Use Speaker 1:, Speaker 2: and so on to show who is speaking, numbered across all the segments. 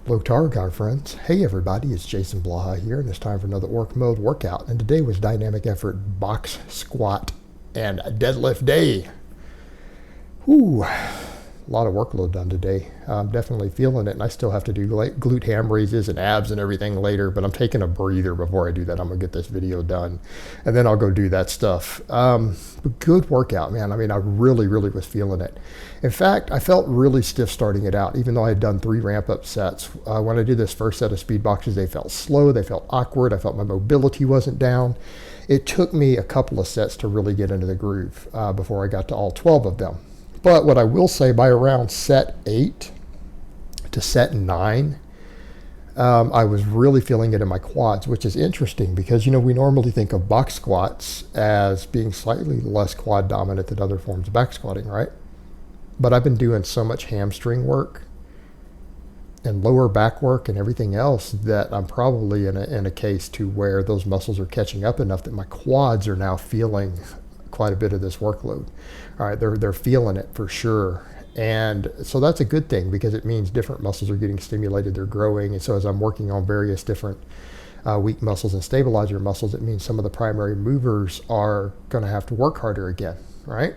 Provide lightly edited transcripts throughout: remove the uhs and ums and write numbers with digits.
Speaker 1: Lotargar friends. Hey everybody, it's Jason Blaha here, and it's time for another orc mode workout. And today was dynamic effort box squat and deadlift day. Whew, a lot of workload done today. I'm definitely feeling it, and I still have to do glute ham raises and abs and everything later, but I'm taking a breather before I do that. I'm gonna get this video done, and then I'll go do that stuff. But good workout, man. I mean, I really was feeling it. In fact, I felt really stiff starting it out, even though I had done 3 ramp-up sets. When I did this first set of speed boxes, they felt slow, they felt awkward, I felt my mobility wasn't down. It took me a couple of sets to really get into the groove before I got to all 12 of them. But what I will say, by around set 8 to set 9, I was really feeling it in my quads, which is interesting because, you know, we normally think of box squats as being slightly less quad dominant than other forms of back squatting, right? But I've been doing so much hamstring work and lower back work and everything else that I'm probably in a case to where those muscles are catching up enough that my quads are now feeling quite a bit of this workload. All right, they're feeling it for sure. And so that's a good thing because it means different muscles are getting stimulated, they're growing. And so as I'm working on various different weak muscles and stabilizer muscles, it means some of the primary movers are going to have to work harder again, right?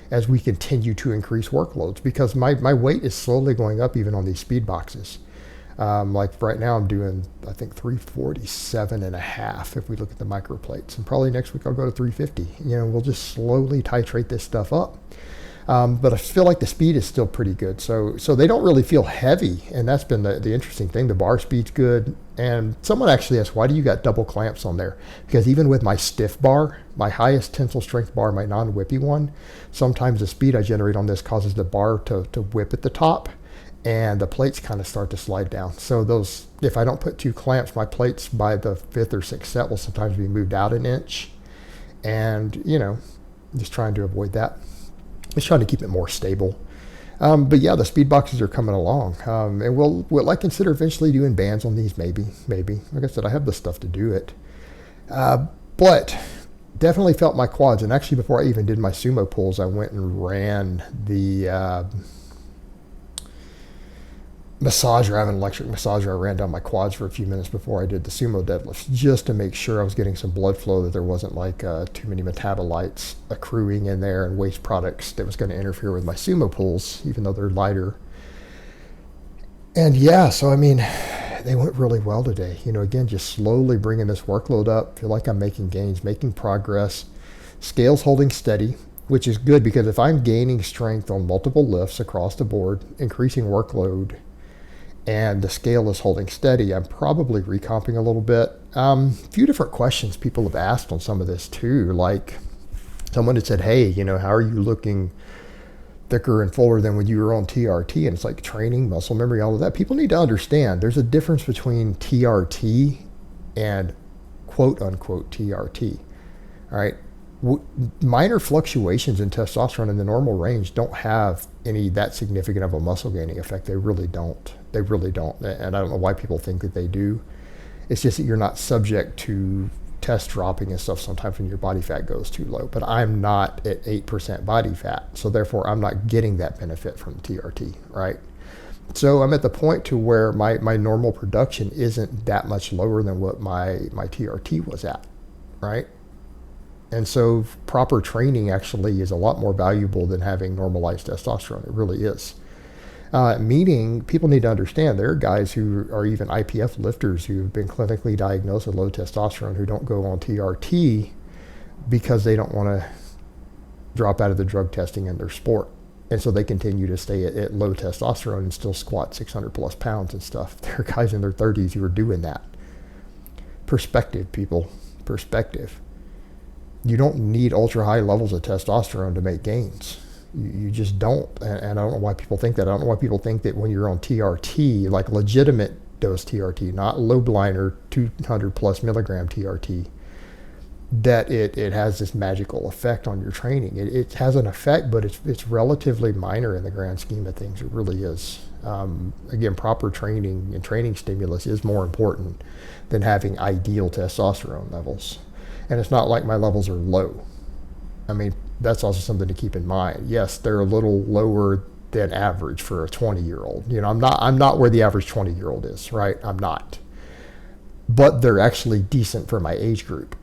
Speaker 1: As we continue to increase workloads, because my weight is slowly going up even on these speed boxes. Like right now I'm doing, I think 347.5 if we look at the micro plates, and probably next week I'll go to 350. You know, we'll just slowly titrate this stuff up. But I feel like the speed is still pretty good. So they don't really feel heavy. And that's been the interesting thing. The bar speed's good. And someone actually asked, why do you got double clamps on there? Because even with my stiff bar, my highest tensile strength bar, my non-whippy one, sometimes the speed I generate on this causes the bar to whip at the top and the plates kind of start to slide down. So those, if I don't put 2 clamps, my plates by the 5th or 6th set will sometimes be moved out an inch. And, you know, just trying to avoid that. Just trying to keep it more stable. But yeah, the speed boxes are coming along. And we'll I consider eventually doing bands on these, maybe. Like I said, I have the stuff to do it. But definitely felt my quads. And actually, before I even did my sumo pulls, I went and ran the massager. I have an electric massager. I ran down my quads for a few minutes before I did the sumo deadlifts, just to make sure I was getting some blood flow, that there wasn't like too many metabolites accruing in there and waste products that was going to interfere with my sumo pulls, even though they're lighter. And yeah, so I mean, they went really well today. You know, again, just slowly bringing this workload up. Feel like I'm making gains, making progress. Scales holding steady, which is good because if I'm gaining strength on multiple lifts across the board, increasing workload, and the scale is holding steady, I'm probably recomping a little bit. A few different questions people have asked on some of this too. Like someone had said, hey, you know, how are you looking thicker and fuller than when you were on TRT? And it's like training, muscle memory, all of that. People need to understand there's a difference between TRT and quote unquote TRT. All right. Minor fluctuations in testosterone in the normal range don't have any that significant of a muscle gaining effect. They really don't. They really don't. And I don't know why people think that they do. It's just that you're not subject to test dropping and stuff sometimes when your body fat goes too low. But I'm not at 8% body fat. So therefore I'm not getting that benefit from TRT, right? So I'm at the point to where my normal production isn't that much lower than what my TRT was at, right? And so proper training actually is a lot more valuable than having normalized testosterone. It really is. Meaning people need to understand there are guys who are even IPF lifters who have been clinically diagnosed with low testosterone who don't go on TRT because they don't want to drop out of the drug testing in their sport. And so they continue to stay at low testosterone and still squat 600 plus pounds and stuff. There are guys in their 30s who are doing that. Perspective, people. Perspective. You don't need ultra high levels of testosterone to make gains. You just don't. And I don't know why people think that. I don't know why people think that when you're on TRT, like legitimate dose TRT, not low blinder 200 plus milligram TRT, that it has this magical effect on your training. It has an effect, but it's relatively minor in the grand scheme of things. It really is. Again, proper training and training stimulus is more important than having ideal testosterone levels. And it's not like my levels are low. I mean, that's also something to keep in mind. Yes, they're a little lower than average for a 20-year-old. You know, I'm not where the average 20-year-old is, right? I'm not. But they're actually decent for my age group.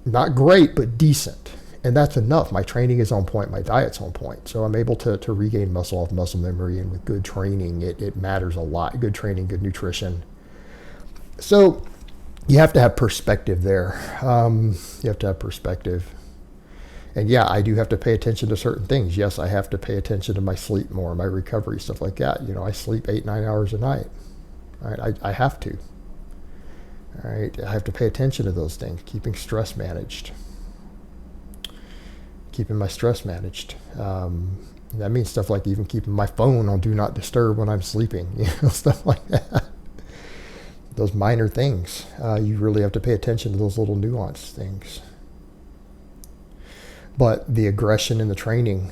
Speaker 1: Not great, but decent. And that's enough. My training is on point. My diet's on point. So I'm able to regain muscle off muscle memory. And with good training, it matters a lot. Good training, good nutrition. So you have to have perspective there. You have to have perspective. And yeah, I do have to pay attention to certain things. Yes, I have to pay attention to my sleep more, my recovery, stuff like that. You know, I sleep 8-9 hours a night. Right? I have to. All right, I have to pay attention to those things. Keeping stress managed. Keeping my stress managed. That means stuff like even keeping my phone on do not disturb when I'm sleeping. You know, stuff like that. Those minor things. You really have to pay attention to those little nuanced things. But the aggression in the training,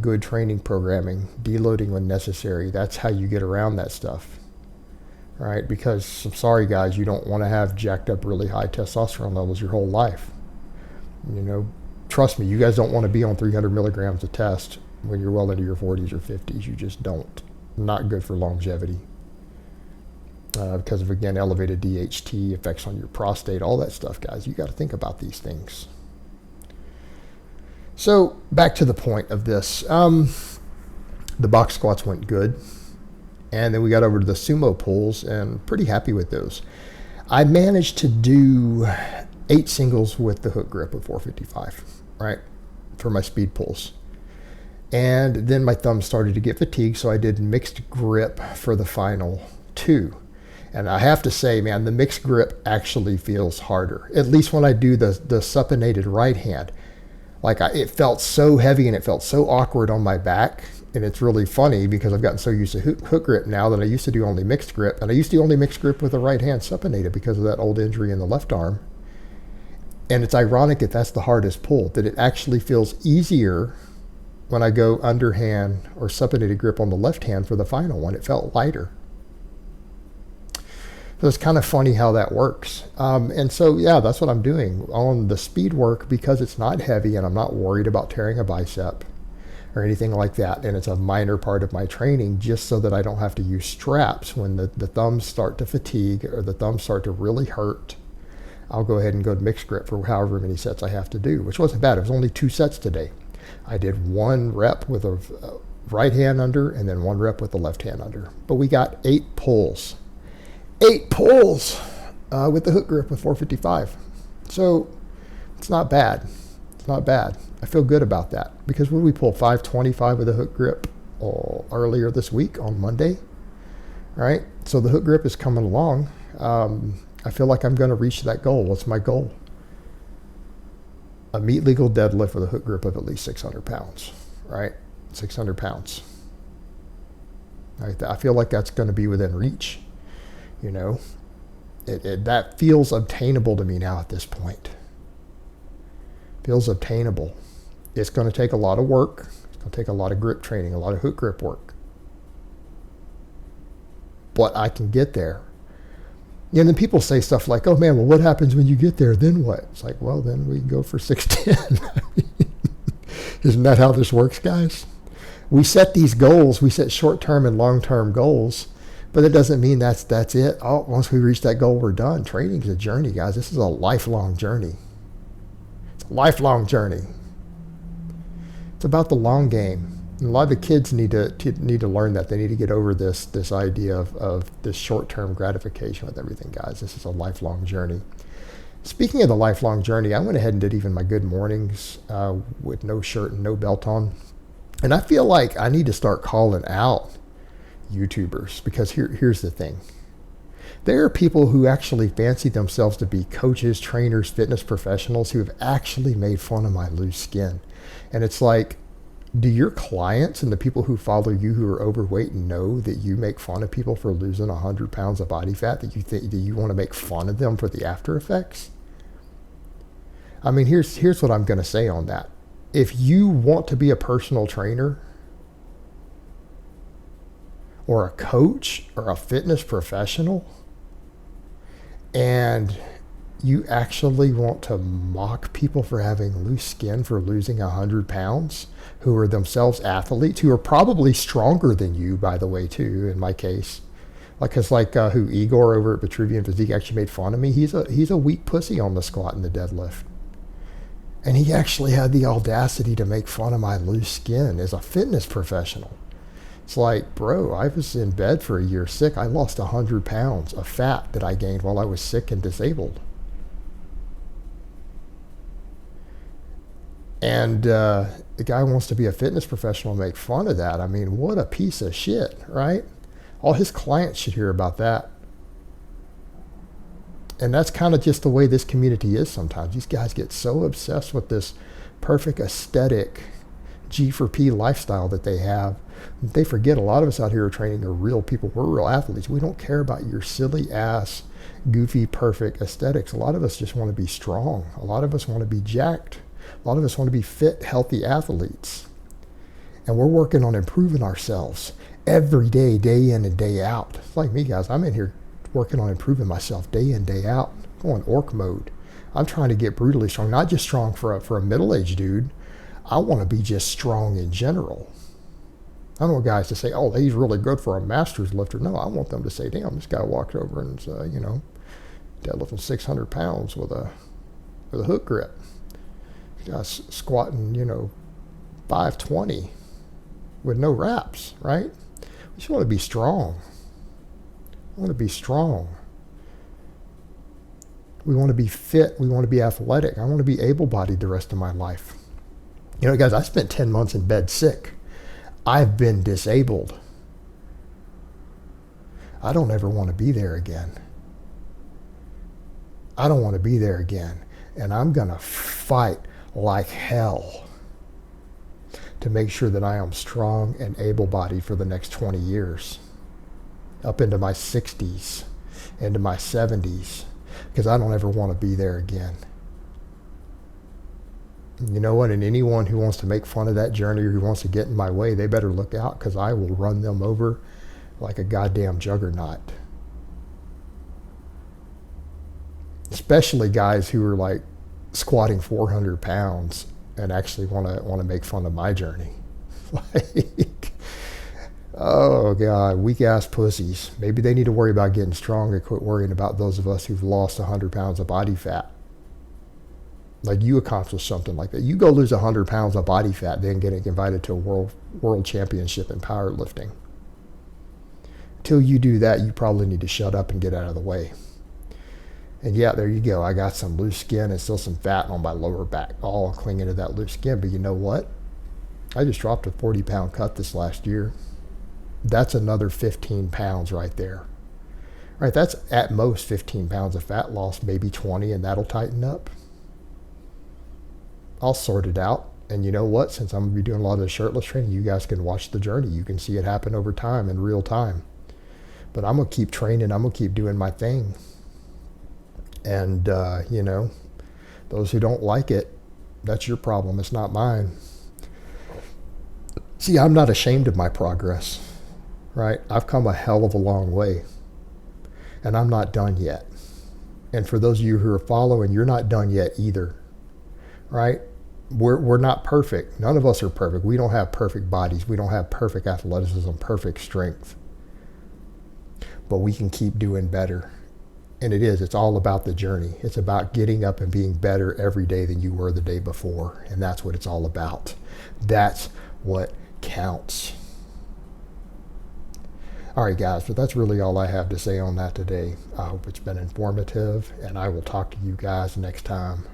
Speaker 1: good training programming, deloading when necessary, that's how you get around that stuff. Right? Because I'm sorry, guys, you don't want to have jacked up really high testosterone levels your whole life. You know, trust me, you guys don't want to be on 300 milligrams of test when you're well into your 40s or 50s. You just don't. Not good for longevity. Because of, again, elevated DHT, effects on your prostate, all that stuff, guys. You got to think about these things. So back to the point of this. The box squats went good. And then we got over to the sumo pulls, and pretty happy with those. I managed to do 8 singles with the hook grip of 455, right, for my speed pulls. And then my thumb started to get fatigued, so I did mixed grip for the final 2. And I have to say, man, the mixed grip actually feels harder, at least when I do the supinated right hand. Like it felt so heavy and it felt so awkward on my back. And it's really funny because I've gotten so used to hook grip now that I used to do only mixed grip. And I used to only mixed grip with the right hand supinated because of that old injury in the left arm. And it's ironic that that's the hardest pull, that it actually feels easier when I go underhand or supinated grip on the left hand for the final one. It felt lighter. So it's kind of funny how that works. And so, yeah, that's what I'm doing on the speed work because it's not heavy and I'm not worried about tearing a bicep or anything like that. And it's a minor part of my training just so that I don't have to use straps when the thumbs start to fatigue or the thumbs start to really hurt. I'll go ahead and go to mixed grip for however many sets I have to do, which wasn't bad. It was only 2 sets today. I did 1 rep with a right hand under and then 1 rep with the left hand under. But we got 8 pulls. 8 pulls with the hook grip with 455. So it's not bad. It's not bad. I feel good about that because when we pull 525 with a hook grip earlier this week on Monday, right? So the hook grip is coming along. I feel like I'm going to reach that goal. What's my goal? A meet legal deadlift with a hook grip of at least 600 pounds, right? 600 pounds. I feel like that's going to be within reach. You know, that feels obtainable to me now at this point. Feels obtainable. It's going to take a lot of work. It's going to take a lot of grip training, a lot of hook grip work. But I can get there. And then people say stuff like, oh man, well, what happens when you get there? Then what? It's like, well, then we can go for 610. Isn't that how this works, guys? We set these goals. We set short-term and long-term goals. But it doesn't mean that's it. Oh, once we reach that goal, we're done. Training is a journey, guys. This is a lifelong journey. It's a lifelong journey. It's about the long game. And a lot of the kids need to learn that. They need to get over this idea of this short-term gratification with everything, guys. This is a lifelong journey. Speaking of the lifelong journey, I went ahead and did even my good mornings with no shirt and no belt on. And I feel like I need to start calling out YouTubers because here's the thing. There are people who actually fancy themselves to be coaches, trainers, fitness professionals who have actually made fun of my loose skin. And it's like, do your clients and the people who follow you who are overweight know that you make fun of people for losing 100 pounds of body fat, that you think that you want to make fun of them for the after effects? I mean, here's what I'm going to say on that. If you want to be a personal trainer or a coach or a fitness professional, and You actually want to mock people for having loose skin for losing 100 pounds, who are themselves athletes, who are probably stronger than you, by the way, too, in my case. Like, cause who Igor over at Vitruvian Physique actually made fun of me. He's a weak pussy on the squat and the deadlift. And he actually had the audacity to make fun of my loose skin as a fitness professional. It's like, bro, I was in bed for a year sick. I lost 100 pounds of fat that I gained while I was sick and disabled. And the guy wants to be a fitness professional and make fun of that. I mean, what a piece of shit, right? All his clients should hear about that. And that's kind of just the way this community is sometimes. These guys get so obsessed with this perfect aesthetic G for P lifestyle that they have. They forget a lot of us out here are training are real people. We're real athletes. We don't care about your silly ass, goofy, perfect aesthetics. A lot of us just want to be strong. A lot of us want to be jacked. A lot of us want to be fit, healthy athletes. And we're working on improving ourselves every day, day in and day out. It's like me, guys. I'm in here working on improving myself day in, day out. I'm going orc mode. I'm trying to get brutally strong, not just strong for a middle-aged dude. I want to be just strong in general. I don't want guys to say, oh, he's really good for a master's lifter. No, I want them to say, damn, this guy walked over and, deadlifting 600 pounds with a hook grip. This guy's squatting, 520 with no wraps, right? We just want to be strong. I want to be strong. We want to be fit. We want to be athletic. I want to be able-bodied the rest of my life. Guys, I spent 10 months in bed sick. I've been disabled. I don't ever want to be there again. I don't want to be there again. And I'm going to fight like hell to make sure that I am strong and able-bodied for the next 20 years. Up into my 60s, into my 70s, because I don't ever want to be there again. You know what? And anyone who wants to make fun of that journey or who wants to get in my way, they better look out, because I will run them over like a goddamn juggernaut. Especially guys who are like squatting 400 pounds and actually want to make fun of my journey. Like, oh God, weak ass pussies. Maybe they need to worry about getting strong and quit worrying about those of us who've lost 100 pounds of body fat. Like, you accomplish something like that. You go lose 100 pounds of body fat, then getting invited to a world championship in powerlifting. Until you do that, you probably need to shut up and get out of the way. And yeah, there you go. I got some loose skin and still some fat on my lower back, all clinging to that loose skin. But you know what? I just dropped a 40-pound cut this last year. That's another 15 pounds right there. Right, that's at most 15 pounds of fat loss, maybe 20, and that'll tighten up. I'll sort it out. And you know what? Since I'm going to be doing a lot of the shirtless training, you guys can watch the journey. You can see it happen over time in real time. But I'm going to keep training. I'm going to keep doing my thing. And, those who don't like it, that's your problem. It's not mine. See, I'm not ashamed of my progress, right? I've come a hell of a long way. And I'm not done yet. And for those of you who are following, you're not done yet either. Right? We're not perfect. None of us are perfect. We don't have perfect bodies. We don't have perfect athleticism, perfect strength. But we can keep doing better. And it's all about the journey. It's about getting up and being better every day than you were the day before. And that's what it's all about. That's what counts. All right, guys, but that's really all I have to say on that today. I hope it's been informative, and I will talk to you guys next time.